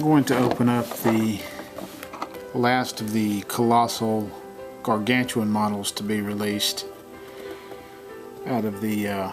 going to open up the last of the colossal gargantuan models to be released out of the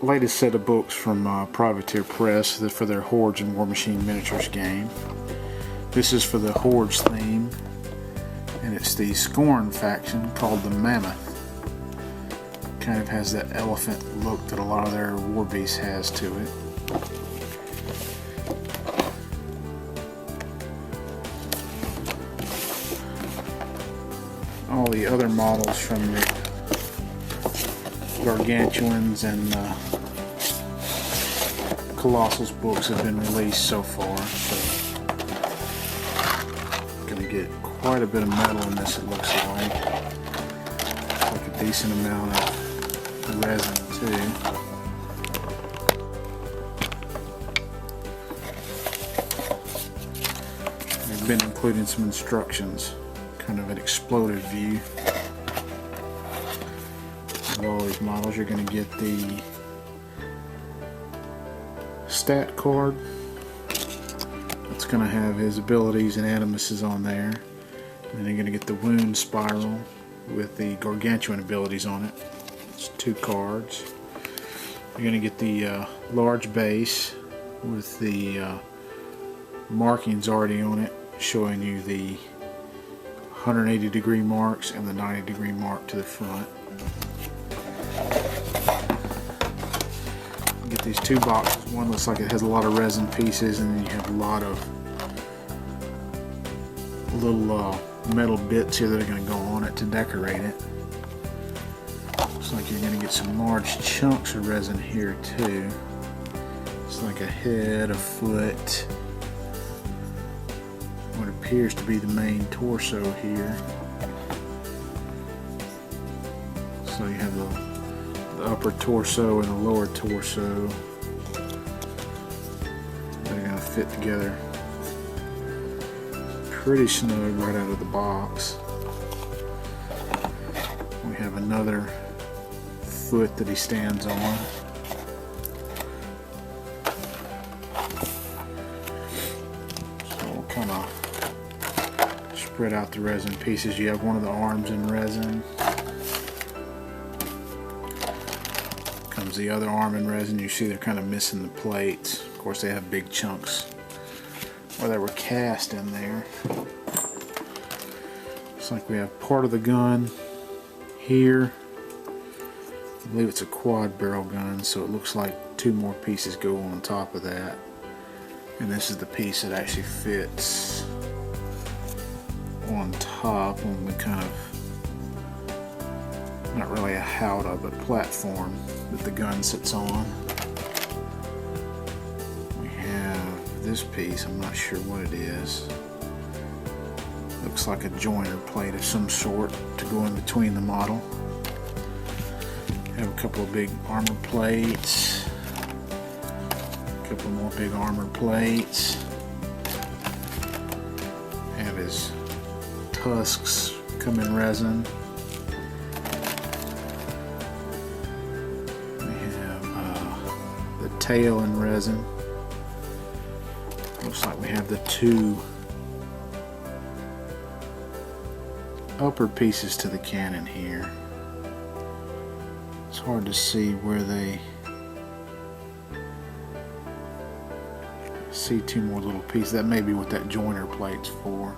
latest set of books from Privateer Press for their Hordes and Warmachine miniatures game. This is for the Hordes theme, and it's the Skorne faction called the Mammoth. Kind of has that elephant look that a lot of their war beast has to it. All the other models from the Gargantuans and Colossals books have been released so far, so I'm gonna get quite a bit of metal in this, it looks like. Like a decent amount of resin too. They've been including some instructions, kind of an exploded view of all these models. You're going to get the stat card. It's going to have his abilities and animuses on there. And then you're going to get the wound spiral with the gargantuan abilities on it. It's 2 cards. You're going to get the large base with the markings already on it, showing you the 180 degree marks and the 90 degree mark to the front. You get these 2 boxes. One looks like it has a lot of resin pieces, and then you have a lot of little metal bits here that are going to go on it to decorate it. Looks like you're going to get some large chunks of resin here too. It's like a head, a foot, what appears to be the main torso here. So you have the upper torso and the lower torso. They're going to fit together pretty snug right out of the box. We have another foot that he stands on. So we'll kind of spread out the resin pieces. You have one of the arms in resin. Comes the other arm in resin. You see they're kind of missing the plates. Of course, they have big chunks where they were cast in there. Looks like we have part of the gun here. I believe it's a quad barrel gun, so it looks like 2 more pieces go on top of that. And this is the piece that actually fits on top on the kind of, not really a howdah, but platform that the gun sits on. We have this piece, I'm not sure what it is. Looks like a joiner plate of some sort to go in between the model. Have a couple of big armor plates, a couple more big armor plates. Have his tusks come in resin. We have the tail in resin. Looks like we have the 2 upper pieces to the cannon here. It's hard to see where they see 2 more little pieces. That may be what that joiner plate's for.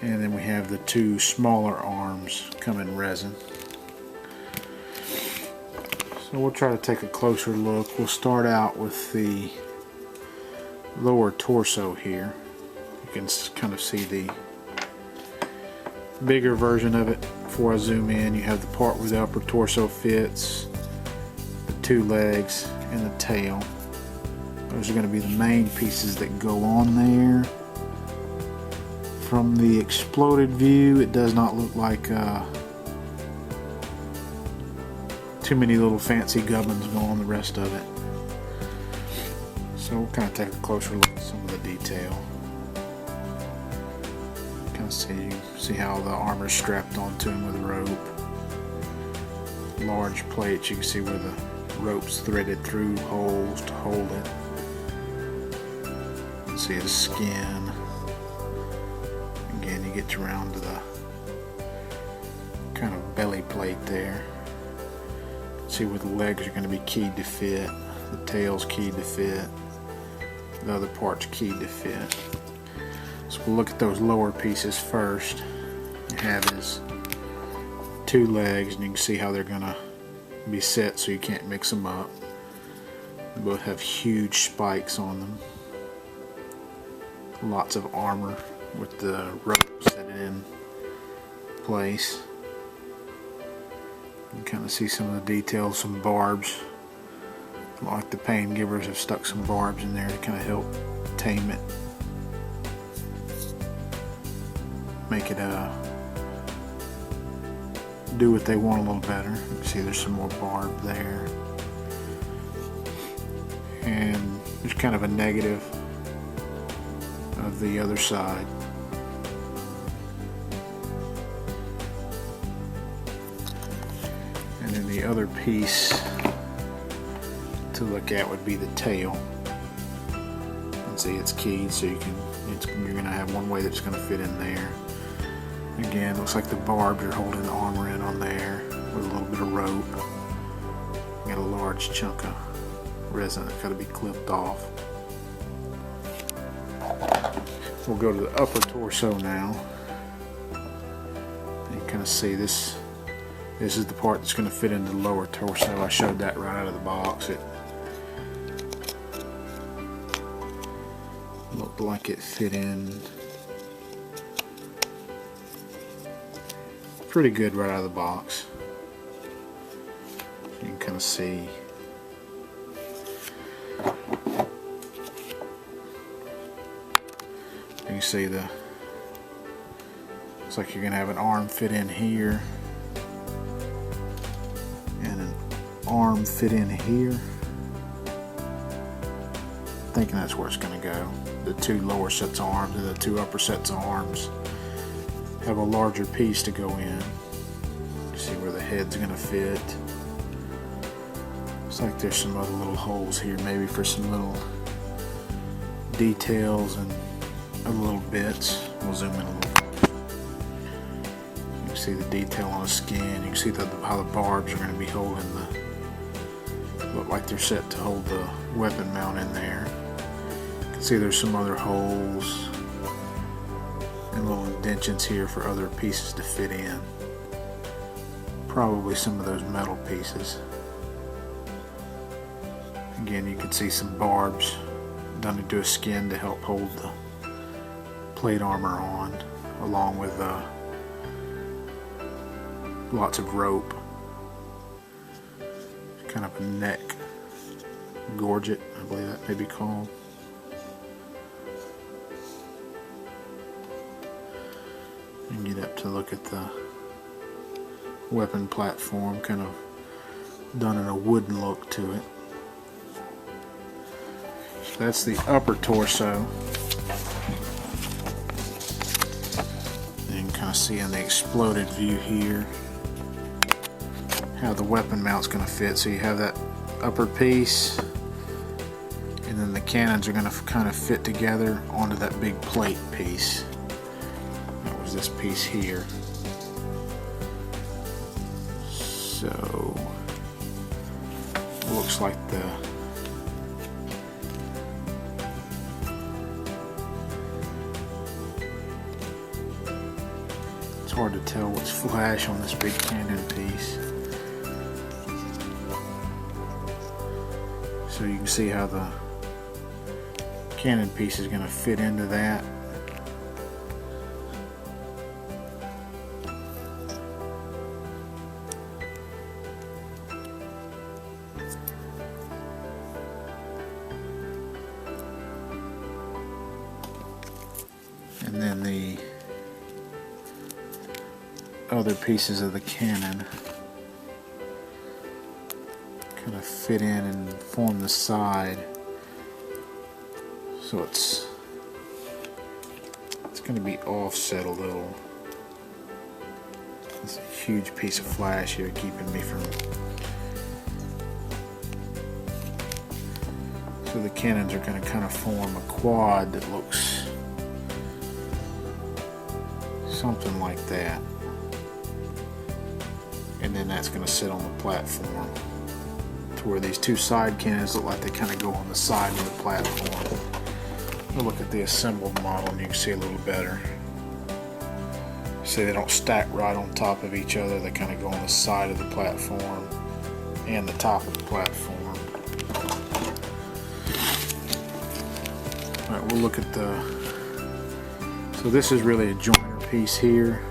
And then we have the 2 smaller arms come in resin. So we'll try to take a closer look. We'll start out with the lower torso here. You can kind of see the bigger version of it. Before I zoom in, you have the part where the upper torso fits, the 2 legs, and the tail. Those are going to be the main pieces that go on there. From the exploded view, it does not look like too many little fancy gubbins go on the rest of it. So we'll kind of take a closer look at some of the detail. Kind of see how the armor is strapped onto him with a rope. Large plates, you can see where the ropes threaded through holes to hold it. You can see his skin. Again, you get around to the kind of belly plate there. See where the legs are going to be keyed to fit, the tail's keyed to fit, the other part's keyed to fit. So we'll look at those lower pieces first. You have his two legs, and you can see how they're going to be set so you can't mix them up. They both have huge spikes on them. Lots of armor with the rope set in place. You can kind of see some of the details, some barbs. Like the pain givers have stuck some barbs in there to kind of help tame it. Make it do what they want a little better. You can see there's some more barb there. And there's kind of a negative of the other side. And then the other piece to look at would be the tail. And see, it's keyed, so you're going to have one way that's going to fit in there. Again, looks like the barbs are holding the armor in on there with a little bit of rope. You got a large chunk of resin that's got to be clipped off. We'll go to the upper torso now. You can kind of see this. This is the part that's going to fit into the lower torso. I showed that right out of the box. It looked like it fit in pretty good right out of the box. You can kind of see. You can see looks like you're going to have an arm fit in here and an arm fit in here. Thinking that's where it's going to go. The two lower sets of arms and the two upper sets of arms have a larger piece to go in. You see where the head's going to fit. Looks like there's some other little holes here, maybe for some little details and other little bits. We'll zoom in a little bit. You can see the detail on the skin. You can see how the barbs are going to be holding look like they're set to hold the weapon mount in there. You can see there's some other holes and little indentions here for other pieces to fit in. Probably some of those metal pieces. Again, you can see some barbs done into a skin to help hold the plate armor on, along with lots of rope. Kind of a neck gorget, I believe that may be called. You can get up to look at the weapon platform, kind of done in a wooden look to it. So that's the upper torso. You can kind of see in the exploded view here how the weapon mount's going to fit. So you have that upper piece, and then the cannons are going to kind of fit together onto that big plate piece. That was this piece here. So looks like it's hard to tell what's flash on this big cannon piece. So you can see how the cannon piece is going to fit into that. And then the other pieces of the cannon kind of fit in and form the side, so it's going to be offset a little. It's a huge piece of flash here keeping me from So the cannons are going to kind of form a quad that looks something like that. And then that's going to sit on the platform to where these two side cannons look like they kind of go on the side of the platform. We'll look at the assembled model and you can see a little better. See, they don't stack right on top of each other, they kind of go on the side of the platform and the top of the platform. Alright, we'll look at so this is really a joiner piece here.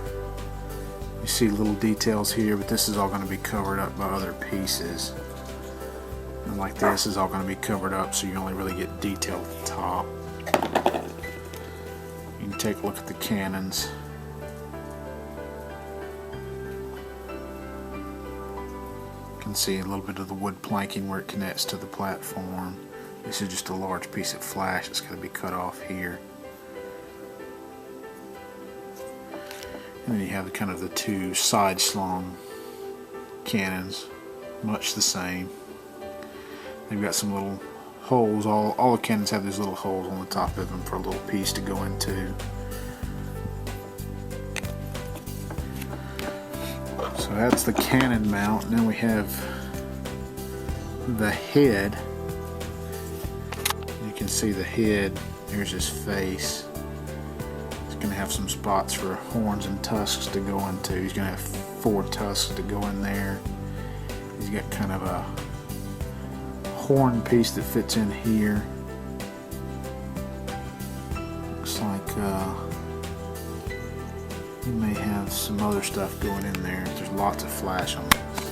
You see little details here, but this is all going to be covered up by other pieces. And like this is all going to be covered up, so you only really get detail at the top. You can take a look at the cannons. You can see a little bit of the wood planking where it connects to the platform. This is just a large piece of flash that's going to be cut off here. And then you have kind of the two side slung cannons, much the same. They've got some little holes. All the cannons have these little holes on the top of them for a little piece to go into. So that's the cannon mount. And then we have the head. You can see the head. Here's his face. He's going to have some spots for horns and tusks to go into. He's going to have 4 tusks to go in there. He's got kind of a horn piece that fits in here. Looks like he may have some other stuff going in there. There's lots of flash on this.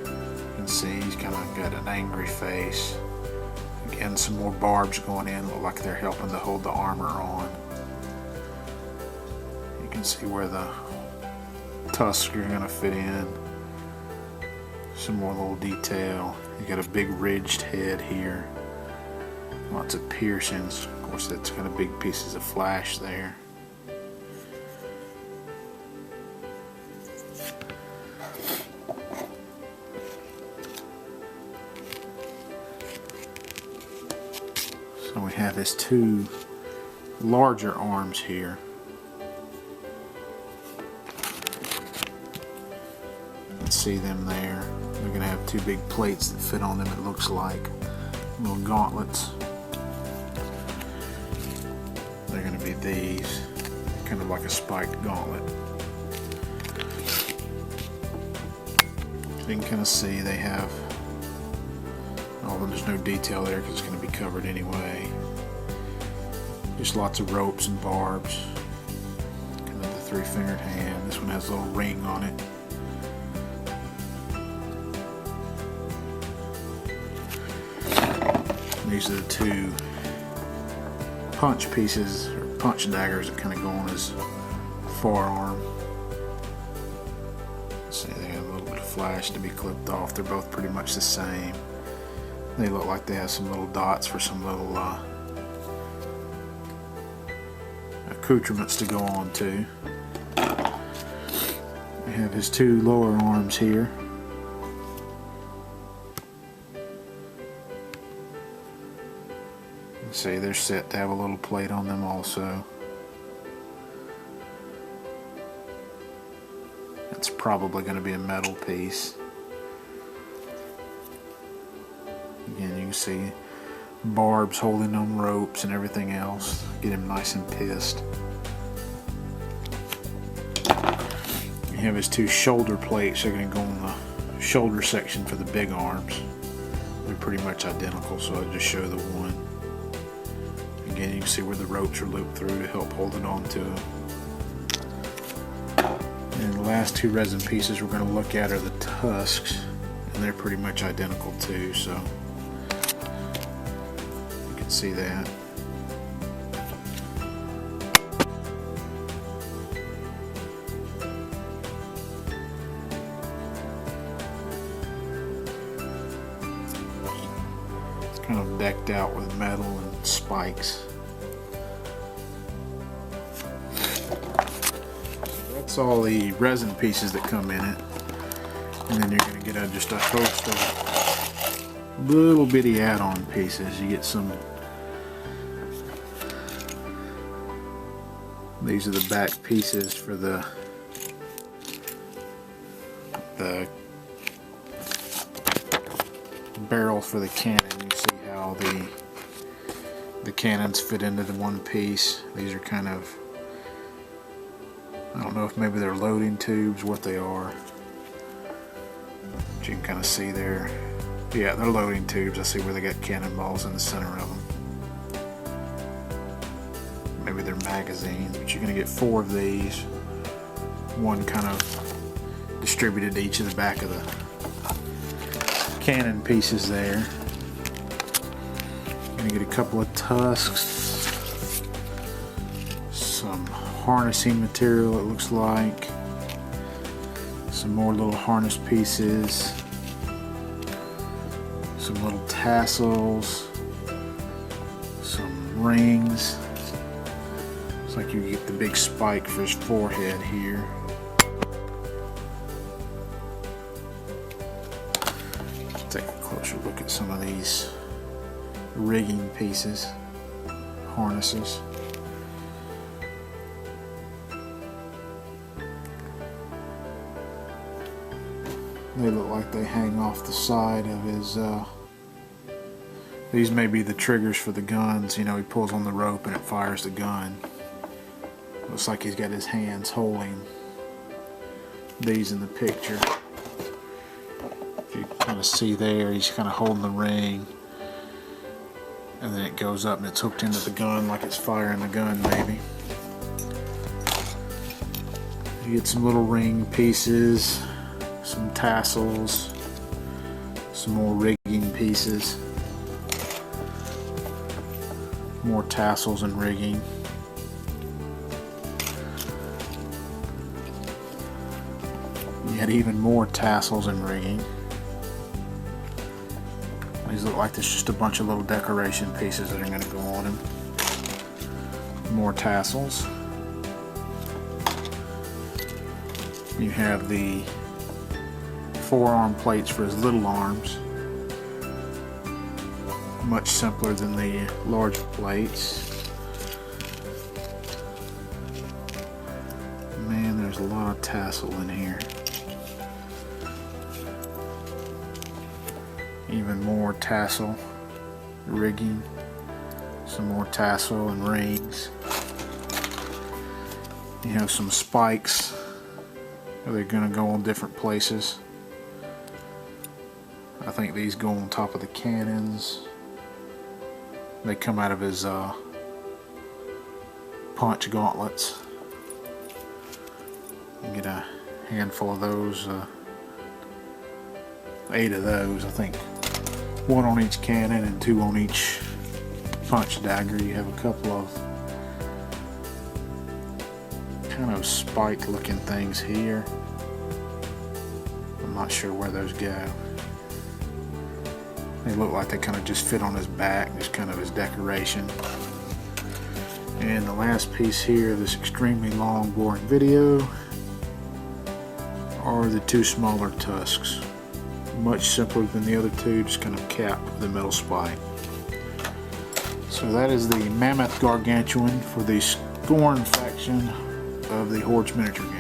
You can see he's kind of got an angry face. Again, some more barbs going in. Look like they're helping to hold the armor on. You can see where the tusks are going to fit in. Some more little detail. You got a big ridged head here. Lots of piercings. Of course, that's kind of big pieces of flash there. So we have his 2 larger arms here. You can see them there. They're going to have 2 big plates that fit on them, it looks like. Little gauntlets. They're going to be these. Kind of like a spiked gauntlet. You can kind of see they have, although there's no detail there because it's going to be covered anyway. Just lots of ropes and barbs. Kind of the 3-fingered hand. This one has a little ring on it. These are the 2 punch pieces, or punch daggers that kind of go on his forearm. See, they have a little bit of flash to be clipped off. They're both pretty much the same. They look like they have some little dots for some little accoutrements to go on to. We have his 2 lower arms here. See, they're set to have a little plate on them also. It's probably going to be a metal piece. Again, you can see barbs holding on ropes and everything else. Get him nice and pissed. You have his 2 shoulder plates. They're going to go on the shoulder section for the big arms. They're pretty much identical, so I'll just show the one. Again, you can see where the ropes are looped through to help hold it on to them. And the last 2 resin pieces we're going to look at are the tusks, and they're pretty much identical too, so you can see that. It's kind of decked out with metal and spikes. That's all the resin pieces that come in it, and then you're going to get just a host of little bitty add-on pieces. You get some. These are the back pieces for the barrel for the cannon. You see how the cannons fit into the one piece. These are kind of, I don't know if maybe they're loading tubes, what they are. But you can kind of see there. Yeah, they're loading tubes. I see where they got cannonballs in the center of them. Maybe they're magazines, but you're going to get 4 of these. One kind of distributed to each of the back of the cannon pieces there. Going to get a couple of tusks. Some harnessing material, it looks like. Some more little harness pieces. Some little tassels. Some rings. Looks like you get the big spike for his forehead here. Let's take a closer look at some of these rigging pieces, harnesses. They look like they hang off the side of his, these may be the triggers for the guns. You know, he pulls on the rope and it fires the gun. Looks like he's got his hands holding these in the picture. If you kind of see there, he's kind of holding the ring. And then it goes up and it's hooked into the gun like it's firing the gun maybe. You get some little ring pieces, some tassels, some more rigging pieces, more tassels and rigging. You had even more tassels and rigging. These look like there's just a bunch of little decoration pieces that are going to go on him. More tassels. You have the forearm plates for his little arms. Much simpler than the large plates. Man, there's a lot of tassel in here. Even more tassel rigging, some more tassel and rings. You have some spikes. They're going to go on different places. I think these go on top of the cannons. They come out of his punch gauntlets. You get a handful of those, 8 of those, I think. 1 on each cannon and 2 on each punch dagger. You have a couple of kind of spike looking things here. I'm not sure where those go. They look like they kind of just fit on his back, just kind of his decoration. And the last piece here of this extremely long, boring video are the 2 smaller tusks. Much simpler than the other 2, just kind of capped with a metal spike. So that is the Mammoth Gargantuan for the Skorne faction of the Hordes miniature game.